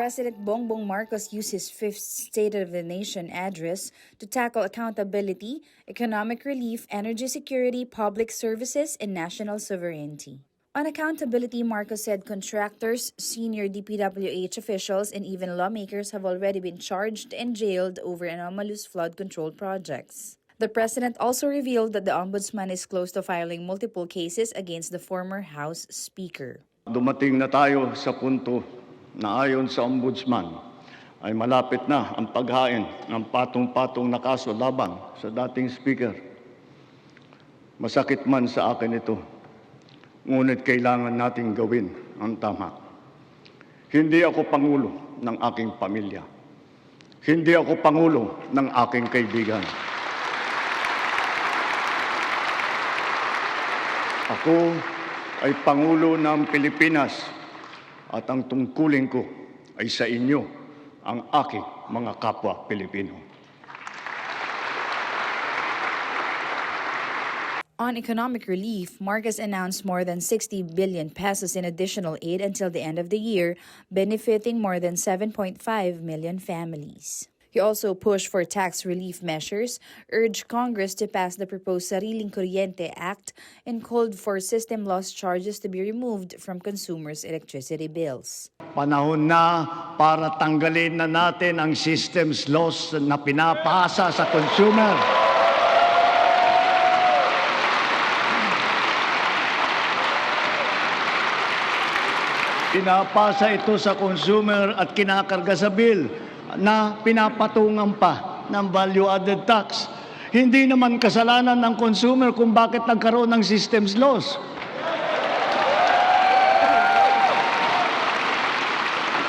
President Bongbong Marcos used his fifth State of the Nation address to tackle accountability, economic relief, energy security, public services, and national sovereignty. On accountability, Marcos said contractors, senior DPWH officials, and even lawmakers have already been charged and jailed over anomalous flood control projects. The president also revealed that the ombudsman is close to filing multiple cases against the former House Speaker. Dumating na tayo sa punto na ayon sa ombudsman ay malapit na ang paghain ng patong-patong na kaso laban sa dating speaker. Masakit man sa akin ito, ngunit kailangan nating gawin ang tama. Hindi ako pangulo ng aking pamilya. Hindi ako pangulo ng aking kaibigan. Ako ay Pangulo ng Pilipinas at ang tungkulin ko ay sa inyo, ang aking mga kapwa Pilipino. On economic relief, Marcos announced more than 60 billion pesos in additional aid until the end of the year, benefiting more than 7.5 million families. He also pushed for tax relief measures, urged Congress to pass the proposed Sariling Kuryente Act, and called for system loss charges to be removed from consumers' electricity bills. Panahon na para tanggalin na natin ang systems loss na pinapasa sa consumer. Pinapasa ito sa consumer at kinakarga sa bill na pinapatungan pa ng value-added tax. Hindi naman kasalanan ng consumer kung bakit nagkaroon ng systems loss.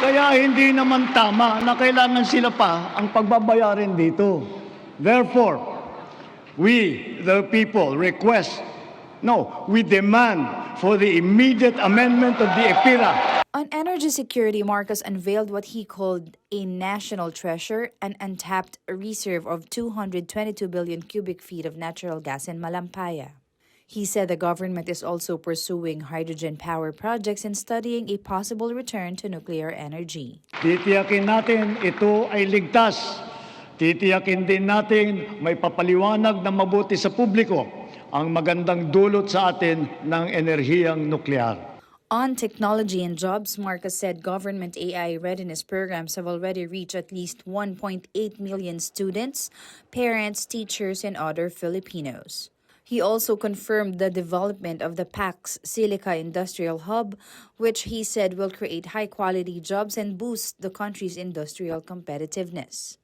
Kaya hindi naman tama na kailangan sila pa ang pagbabayarin dito. Therefore, we, the people, we demand for the immediate amendment of the EPIRA. On energy security, Marcos unveiled what he called a national treasure, an untapped reserve of 222 billion cubic feet of natural gas in Malampaya. He said the government is also pursuing hydrogen power projects and studying a possible return to nuclear energy. Titiyakin natin ito ay ligtas. Titiyakin din natin may papaliwanag na mabuti sa publiko ang magandang dulot sa atin ng enerhiyang nuklear. On technology and jobs, Marcos said government AI readiness programs have already reached at least 1.8 million students, parents, teachers, and other Filipinos. He also confirmed the development of the PAX Silica Industrial Hub, which he said will create high-quality jobs and boost the country's industrial competitiveness.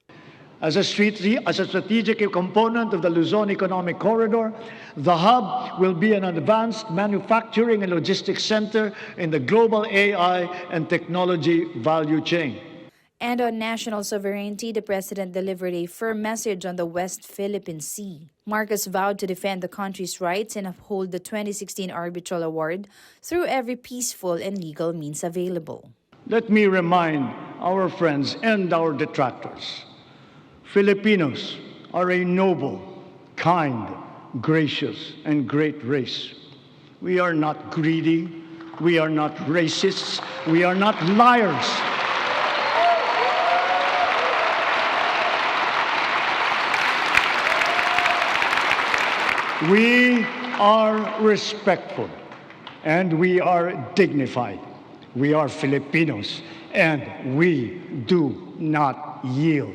As a strategic component of the Luzon Economic Corridor, the hub will be an advanced manufacturing and logistics center in the global AI and technology value chain. And on national sovereignty, the president delivered a firm message on the West Philippine Sea. Marcos vowed to defend the country's rights and uphold the 2016 Arbitral Award through every peaceful and legal means available. Let me remind our friends and our detractors, Filipinos are a noble, kind, gracious, and great race. We are not greedy. We are not racists. We are not liars. We are respectful and we are dignified. We are Filipinos and we do not yield.